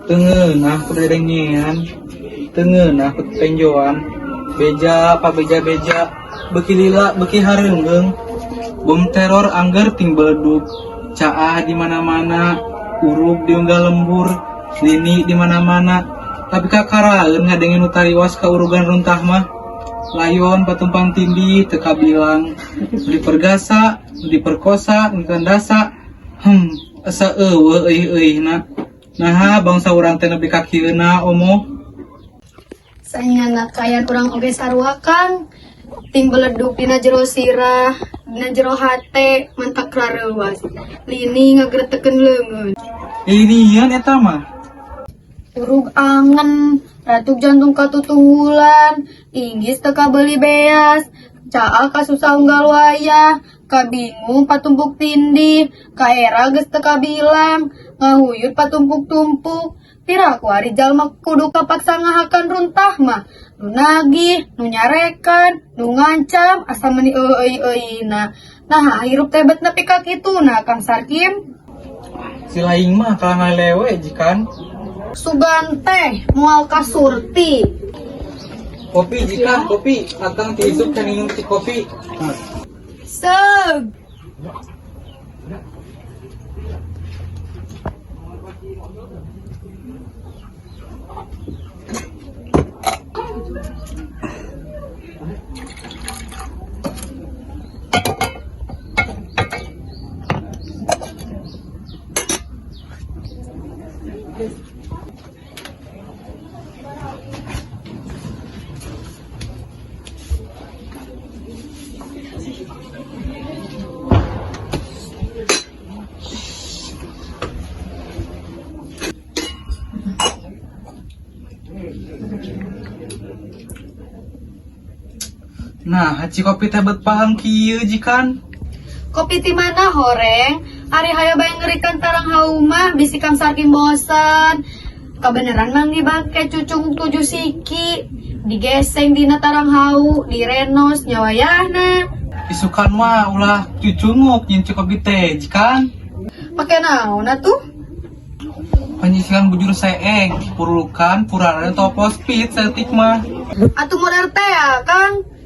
Tengen aku derengian, tengen aku tenjoan, beja apa beja beki lila beki hareungeung, bom teror angger ting beleduk, caa di mana-mana, urug diunggah lembur, lini di mana-mana, tapi kakaraeun ngadengin utariwas ka urugan runtah mah, layon patumpang tindih teka bilang, dipergasa, diperkosa, ditandasa, asa eueuh euy-euy nah bangsa urang teh nepi ka kieuna omo saingan kayan urang oge sarua Kang ting beleduk dina jero sirah dina jero hate mantak rareuwas lini ngagretekeun leungeun inian eta mah urug angen ratuk jantung katutunggulan inggis teu kabeuli beas caa kasusah unggal wayah kabingung patumpuk tindih kaera geus teu kabilang ngahuyut patumpuk-tumpuk piraku ari jalma kudu kapaksa ngahakan runtah mah nu nagih nu nyarekan nu ngancam asa meuni euy-euy-na nah hirup teh bet nepi ka kituna Kang Sarkim si laing mah kalangan lewe jikan sugan teh moal ka surti kopi jikan kopi akang ti isuk can minum ti kopi seug nah haci kopi teh bet paham kieu jikan kopi ti mana horeng ari hayang bae ngerikan tarang haumah bisi Kang Sarkim bosan kabeneran mang dibangke cucung 7 siki digeseng dina tarang hau direnos nyawayahna isukan mah ulah cucunguk nyin kopi teh jikan pake naon atuh penyisihan bujur seeg purukan purana topos pit setik mah atuh modern teh ya Kang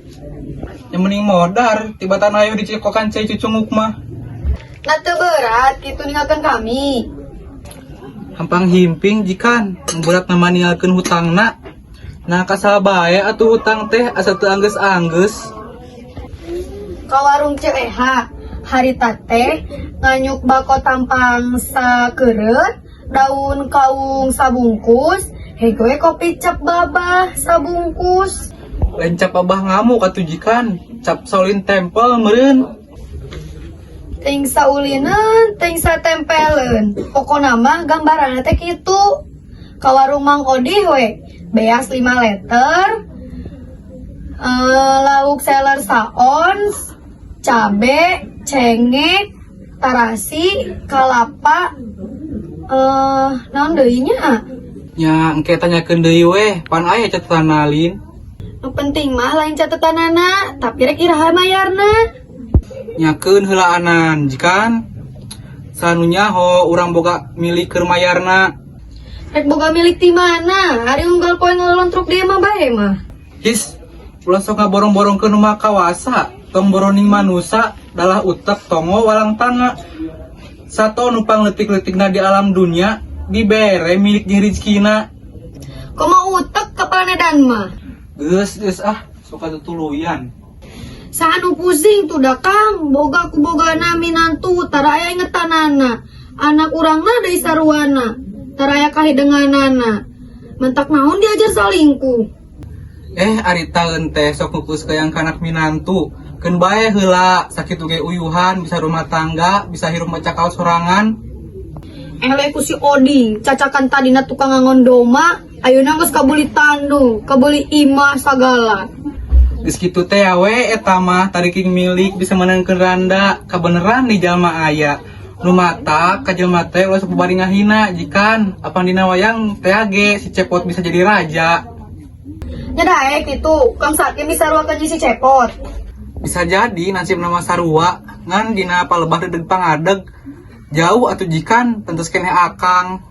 yang mending modar tibatan ayo dicekokan cai cucunguk mah nah teu berat kitu ninggalkeun kami hampang himping jikan berat nama ninggalkeun hutangna nah kasal bae atuh hutang teh asa teu anggeus-anggeus ka warung CEH harita teh nganyuk bako tampang sakeureut daun kaung sabungkus hegoe kopi cap babah sabungkus lain cap abah ngamuk atuh jikan cap Shaolin Temple meureun ting saulinen ting satempeleun pokona mah gambaranna teh kitu ka warung Mang Odih we beas 5 liter lauk seler saons cabe cengek tarasi kalapa naon deui nya nya engke tanyakeun deui we pan aya catatan nalin nu penting mah lain catetanana tapi rek iraha mayarna nyakeun heulaanan jikan sanunya ho urang boga milik keur mayarna rek boga milik ti mana hari unggal poe ngelontruk dia mah bae mah his ulah sok ngaborong-borongkeun nu makawasa tong boroning manusa dalah utek tongo walang tanga sato numpang letik-letikna di alam dunia dibere milik jeung rezekina komo utek kapanadan mah geus suka tutuluyan saanu pusing tuh dah Kang boga ku boga minantu taraya ingetanana anak urangna deui saruana taraya kahidenganana mentak naon diajar salingkuh ari taeun teh sok ngupus ke yang kanak minantu keun bae heula sakitu ge uyuhan bisa rumah tangga bisa hirup macakal sorangan le ku si Odi cacakan tadina tukang ngangon doma ayeuna geus kabuli tandu kabuli imah sagala geus kitu teh we eta mah tariking milik bisa menangkeun randa kabeneran di jalma aya nu mata ka jelema teh ulah sababari ngahina jikan apang dina wayang teh ge si cepot bisa jadi raja Nya daek itu, Kang Sakim disarwakeun si Cepot. Bisa jadi nasib nama sarua ngan dina palebah dedeg pangadeg jauh atuh jikan tentus keneh akang.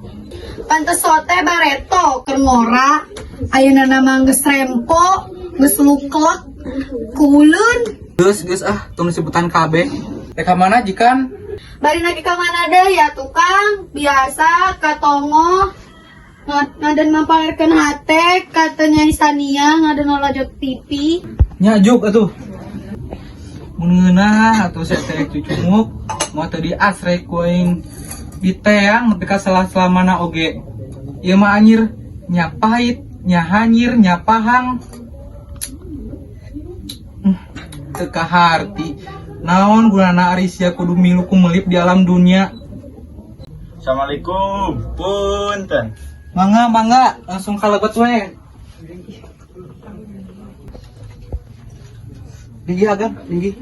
Pantes sote bareto keur ngora. Ayeuna nama geus rempo, geus luklek, kuleun. Geus tong sebutan kabeh. Teh ka mana jikan? Bari lagi ka mana deh ya tukang? Biasa katongo ngaden mampalerkeun hate katanya Isania ngaden olajot TV. Nyajuk atuh. Mun ngeunah atuh saya teh cucumuk moal teu diasrek ku aing diteang nepi ka salah-salamana oge. Ieu mah anyir nya pahit, nya hanyir, nya pahang. Teu kaharti. Naon gunana ari sia kudu milu kumelip di alam dunia. Assalamualaikum, punten. Mangga, langsung kalebet we. Tinggi agak, tinggi.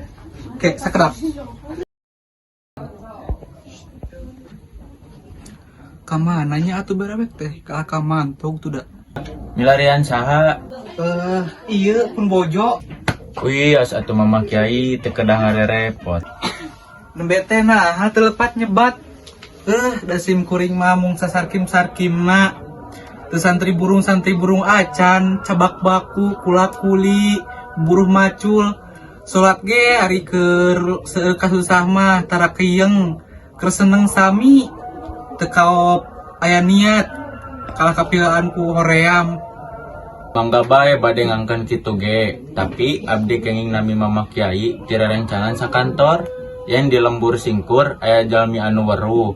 Oke, sakedap. Kamananya atuh berebek teh, ka kamantog tuh da. Milarian saha? Iya pun bojo. Wih, as atuh Mama Kiai teu kedah repot. Nembe teh nah telepat nyebat. Da sim kuring mah mung sasarkim-sarkimna. Teu santri burung acan, cabak baku, kula-kuli, buruh macul. Salat ge ari keur seueur kasusah mah tara keyeng, keur seneng sami. Teu kaop aya niat. Kalah kapilaan ku hoream. Mangga bae bade ngangkeun kitu ge, tapi abdi kenging nami Mama Kiai tira rencangan sakantor. Yen di lembur singkur aya jalmi anu weruh.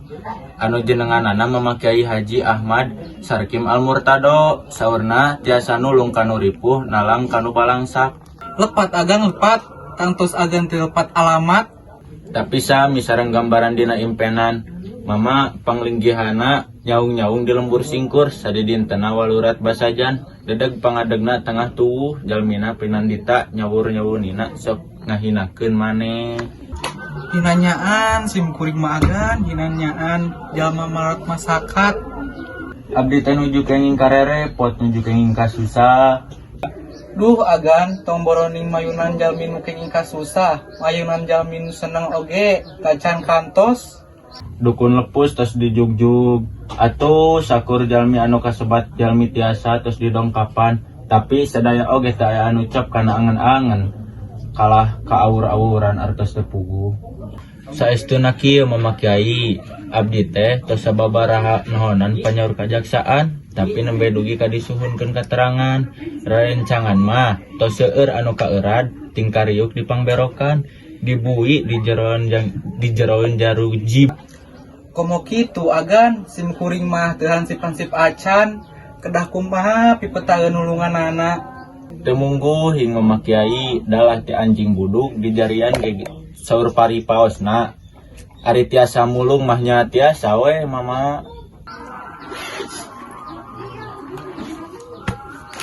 Anu jenenganana Mama Kiai Haji Ahmad Sarkim Al-Murtado, saurna tiasa nulung kanu ripuh nalang kanu balangsak. Lepat agan lepat, tangtos agan teu lepat alamat. Tapi sami sareng gambaran dina impenan. Mama panglinggihana nyaung-nyaung di lembur singkur sadidintena walurat basajan. Dedeg pangadegna tengah tuwuh jalmina pinandita nyawur-nyawunina sok ngahinakeun maneh. Hinanyaan sim kuring mah agan, hinanyaan jalma marat masakat. Abdi teh nuju kenging karerepot, nuju kenging kasusah. Duh agan tong boroning mayunan jalmin kenging kasusah, mayunan jalmin seneng oge, tacan kantos. Dukun lepus tos dijugjug atuh sakur jalmi anu kasebat jalmi tiasa tos didongkapan, tapi sadaya oge teu aya anu cap kana angen-angen. Kalah kaawur-awuran artos teu puguh. Saestuna kieu Mama Kiai, abdi teh tos sababaraha nahonan panyaur kajaksaan, tapi nembe dugi kadisuhunkeun katerangan. Rencangan mah tos seueur anu kaeurad tingkariuk dipangberokan, dibui di jeroan jaruji. Komo kitu agan sim kuring mah teu hansip-hansip acan, kedah kumaha pipetaeun nulunganana. Teu mungguh hing Mama Kiai dalah ti anjing buduk di jarian ge saur pari paosna. Ari tiasa mulung mah nya tiasa we Mama.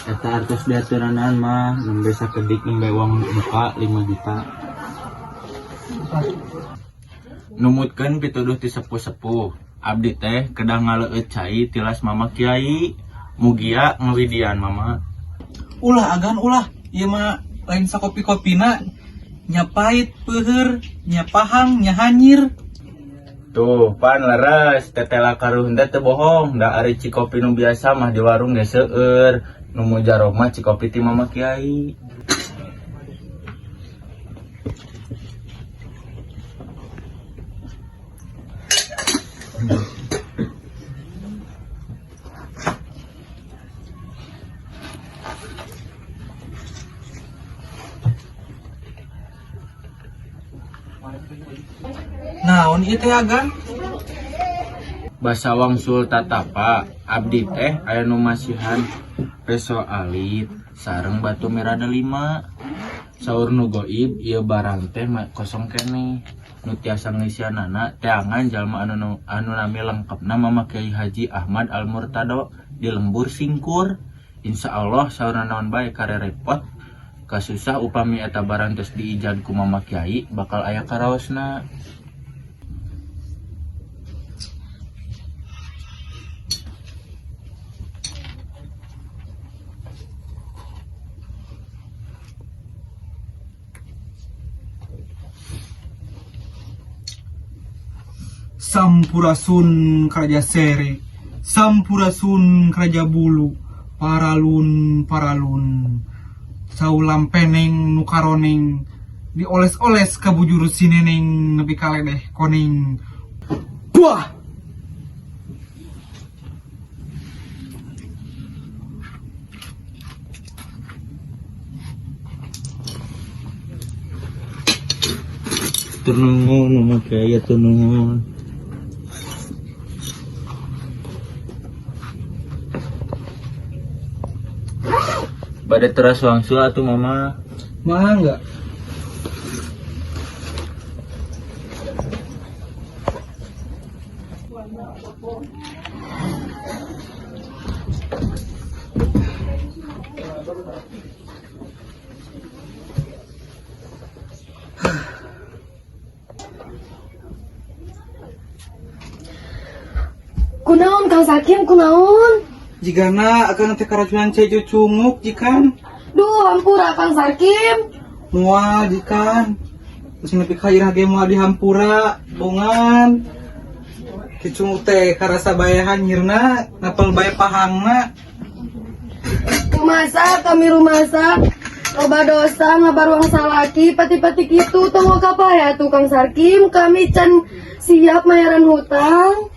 Eta artos diaturanaan mah nembe sakedik nembe uang muka 5 juta. Numutkeun pituduh ti sepuh-sepuh. Abdi teh kedah ngaleueut cai tilas Mama Kiai. Mugia ngawidian Mama. Ulah agan ulah, ieu mah lain sakopi-kopina. Nya pahit peuheur, nya pahang, nya hanyir. Tuh, pan leres, tetela karuhunda teu bohong. Da ari cikopi nu biasa mah di warung ge seueur. Nu mujarog mah cikopi ti Mama Kiai. Naon ieu teh agan? Basa wangsul tatapa, abdi teh aya nu masihan peso alit sareng batu merah 5. Saur nu goib ieu barang teh kosong keneh. Nu tiasa ngisianana teangan jalma anu nami lengkapna Mama Kiai Haji Ahmad Al-Murtado di lembur singkur. Insyaallah saurna naon bae karerepot kasusah upami eta barang tos diijan ku Mama Kiai bakal aya karaosna. Sampurasun Karaja Sere, Sampurasun Karaja Bulu, paralun, saulam peneng nukaroneng, dioles-oles kabujur sineneng nepi kaledeh koneng. Buah! Turnuhun, kaya turnuhun. Badai teras wangsul atuh mama. Mah enggak? Kunaon Kang Sakim, kunaon? Jigana akan teh karajunan cejo cunguk jikan. Duh, hampura Kang Sakim. Mual jikan. Terus nepi ka irah ge moal dihampura, bongan. Kicunguk teh karasa bayahan nyirna, ngapel bae pahangna. Rumasa, kami rumasa. Loba dosa ngabaruang salaki, pati-pati gitu. Tunggu apa ya tuh Kang Sakim, kami can siap mayaran hutang.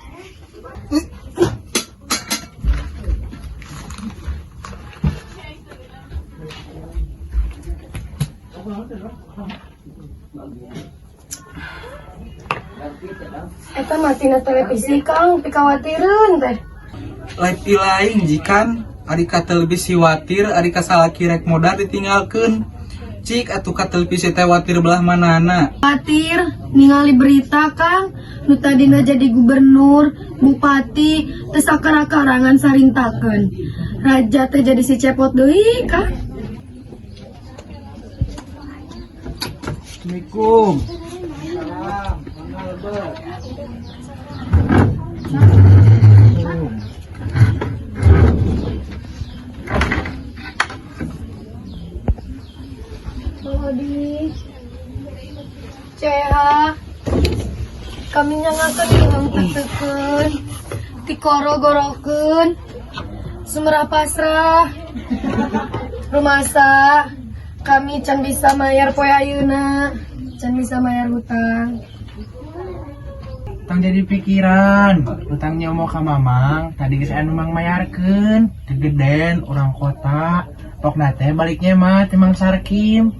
Eta matina televisi Kang, pikawatireun teh. Live lain jikan, ari ka televisi watir, ari ka salaki rek modal ditinggalkeun. Cik atuh ka televisi teh watir belah manana. Khawatir ningali berita Kang, nu tadina jadi gubernur, bupati, teu sakara-karangan sarintakeun. Raja teh jadi si cepot deui Kang. Assalamualaikum. Lodi, Ceha, kami nyangakeun imam tetekeun, tikoro gorokeun, sumera pasrah, rumasa, kami can bisa mayar poe ayeuna, can bisa mayar hutang. Utang jadi pikiran, utangnya mau ke mamang, tadi geus anu mang mayarkeun, kegeden orang kota, pok nate baliknya mah timang Sarkim.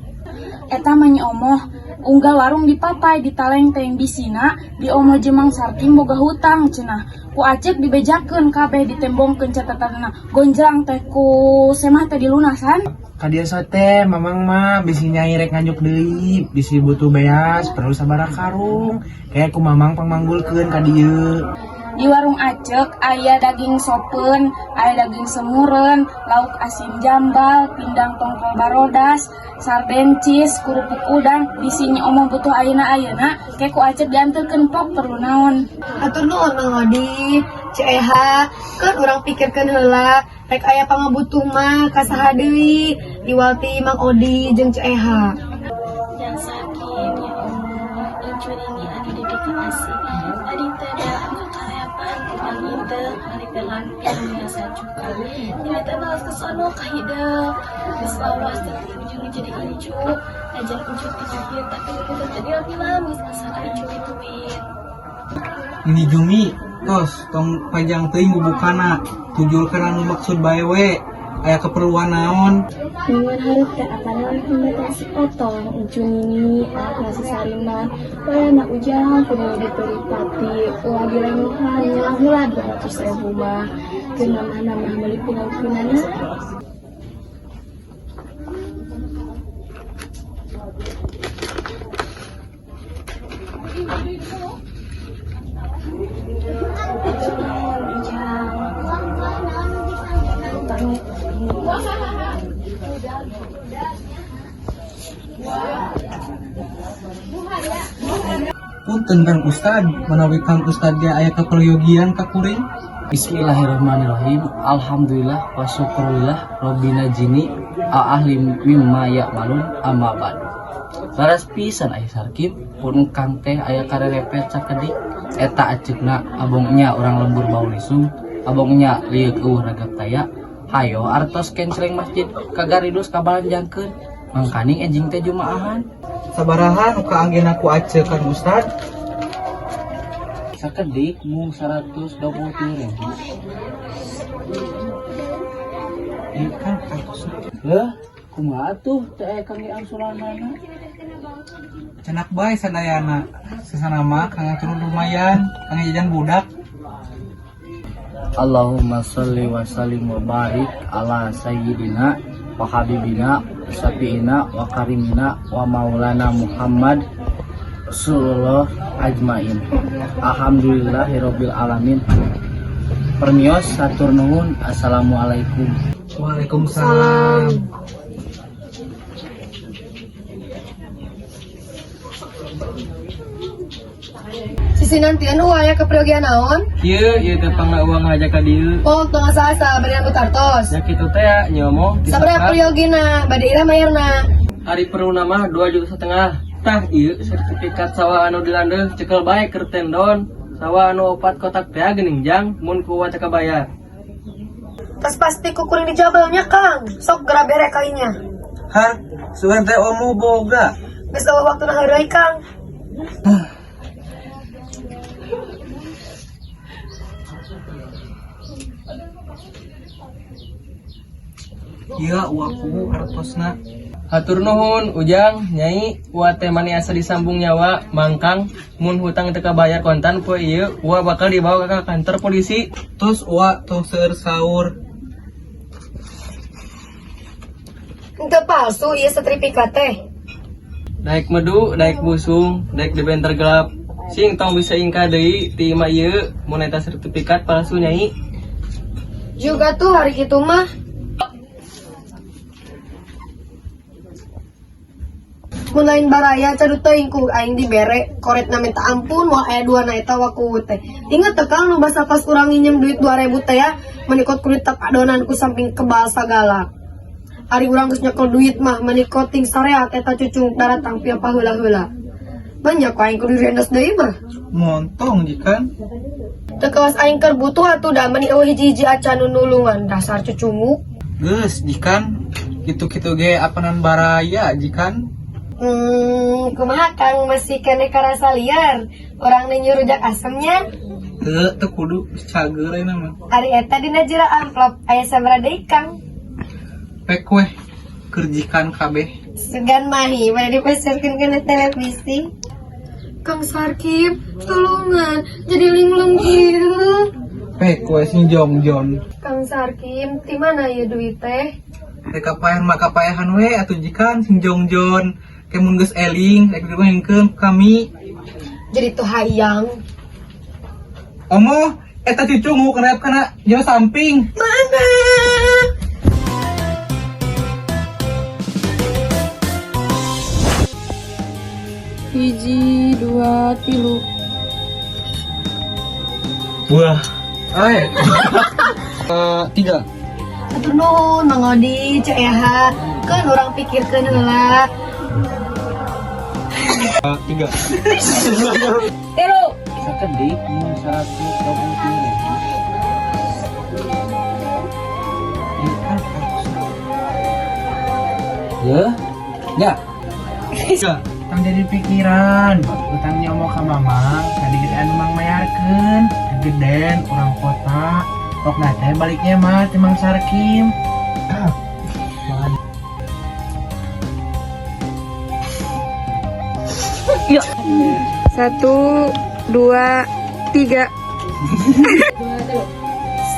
Eta mah omoh, unggal warung di papai di taleng teng bisina, di omoh jemang Sarkim boga hutang cenah. Ku acek dibejakeun kabeh ditembongkeun catatanna, gonjang teh ku semah teh dilunasan. Kadia sote, mamang mah bisi nyai rek nganjuk deui, bisi butuh beas, perlu sabaraha karung. Kayak ku mamang pangmanggulkeun ka dieu. Di warung acek aya daging sopen, aya daging semuren, lauk asin jambal, pindang tongkol barodas, sarden cheese, kerupuk udang, bisinya omong butuh ayeuna-ayeuna, kayak ku acek dianterkeun pok perlu naon. Atur nuhun Mang Odi, Ceha, kan orang pikirkeun heula, rek aya pangabutuh mah kasaha deui, diwalti Mang Odi jeung Ceha. Yang sakit ya Allah, incur ini adi dedikasi, adi tada angka karepan, angin teh, hari pelampin biasa juga. Ini teh balas kesono kahidep, diselawat ujung jadi incur, ajar incur dijubit, tapi kita tadi lebih lamis asal incur dituit. Ini Jumi, tos tong pajang teuing bubukana, tujulkeun anu maksud bae we. Aya keperluan naon? Dengan harap teh apana membatasi potong incun ini anak nasi sarima kaya anak ujang kudu diperipati uang diremuhan nyalah heula 200.000 mah ke nama-nama meuli pinang-pinangna. Punten Kang Ustad, menawi Kang Ustad ge aya kaperyogian ka kuring. Bismillahirrahmanirrahim. Alhamdulillah wa syukurillah Rabbina jini a'ahli mimma ya'malun amma ba'du. Laras pisan aya Sarkim, pun Kang teh aya karerepet sakedik. Eta acekna abongnya orang lembur bau lisung, abongnya liuk ragap taya. Hayo artos kenceleng masjid kagaridus kabalanjangkeun. Mangkaning enjing teh jumaahan. Sabaraha nu kaanggen aku aceu kan Ustad? Sakedik mung 123.000. Kan katos. Lah, kumaha tuh teh kang angsuranana? Cenak bae sadayana. Sesana mah kang turun lumayan, kang jajan budak. Allahumma sholli wa sallim wa barik ala sayyidina wa habibina syafi'ina wa karimina wa maulana Muhammad Rasulullah ajmain. Alhamdulillahirabbil alamin. Permios satur nuhun. Assalamualaikum. Waalaikumsalam. Sisi nanti anu aya kepergian naon? Ieu teh pangna uang aja ka dieu. Oh, tong asa barian butartos. Ya kitu teh ya nyomo. Sabaraha periogina, bade ira mayarna. Hari peruna mah 2,5 juta. Tah ieu sertifikat sawah anu dilandeuh cekel bae keur tendon. Sawah anu 4 kotak teh geuning jang mun ku waca kabayar. Tas pasti kukuring di jabelnya, Kang. Sok geura bere kainya. Hah? Sugan teh omu boga. Geus eueuh waktuna heureuy, Kang. Iya, waku artosna. Hatur nuhun Ujang, Nyai, wa teh mani asa disambung nyawa, mangkang mun hutang teu kabayar kontan poe ieu, wa bakal dibawa ke kantor polisi. Terus wa tuh seueur saur. Henteu palsu ieu sertifikat teh. Daek medu, daek busung, daek di benter gelap. Sing tong bisa ingka deui ti imah ieu mun eta sertifikat palsu Nyai. Juga tuh hari kitu mah. Mun lain baraya cadu teuing ku aing dibere koretna minta ampun moal aya duana eta waku teh. Ingat teh Kang nu basa pas urang nginjem duit 2000 teh ya menikot kulit tak adonan ku samping kebal sagala. Ari urang geus nyekel duit mah menikot ting sareat eta cucung darat tampil paheula-heula. Banyak ku aing kudu rendos deui mah. Montong jikan. Teu kawas aing keur butuh atuh da meni eueuh hiji-hiji acan nu nulungan dasar cucungu. Geus jikan. Kitu-kitu ge apanan baraya jikan. Kumaha Kang masih kene karasa liar. Orang nyuruh rujak asemnya. Teu kudu cager ayeuna mah. Ari eta dina jero amplop aya sabaraha deui Kang? Pek weh kerjikan kabeh. Segan mahi mana dipasarkeun kana televisi. Kang Sarkip, tolongan jadi linglung kieu. Pek weh sing jongjon. Kang Sarkip, di mana ya duit teh? Rek kapaehan mah kapaehan we atuh jikan sing jongjon. Kemun geus eling rek dibayangkeun kami. Jadi tuh hayang. Omo, eta cucungu kenapa kana jauh samping. Mana? Hiji, dua, tilu. Wah, Ae. 3. Atur nuhun Mang Odi, Cek Eha. Keun urang pikirkeun heula. 3. Tilu. Sakedik mung 123.000. Ya, Tang jadi pikiran, utangnya mau ke mamang, tadi kita anu mang mayarkeun, kegeden orang kota, tok nate baliknya mah timang Sarkim. Satu, dua, tiga.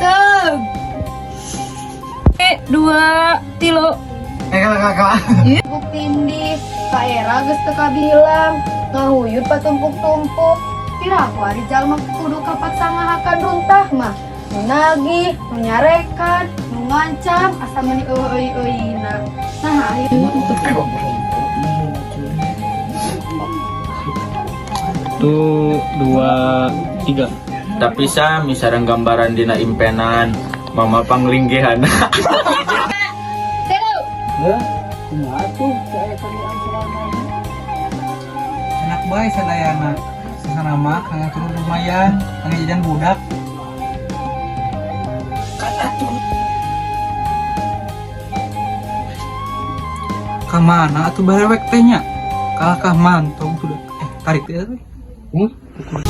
Seb. Dua, tilu. Kakak. Buktiin di Kak Era geus teu kabilang ngahuyut patumpuk-tumpuk. Piraku ari jalma kudu kapaksa ngahakan runtah mah. Nu nagih, nu nyarekan, nu ngancam asa meni eueuh-eueuhina. Nah, ayeuna untuk 1, 2, 3. Tapi sami sareng gambaran dina impenan mama panglinggihan. Tilu. kumaha tuh teh kang angsuranana? bae sadayana. Sesana mah kang turun lumayan, kang jajan budak. Kamana atuh barewek teh nya? Kalah kah mantong sudah. Tarik teh. Pukul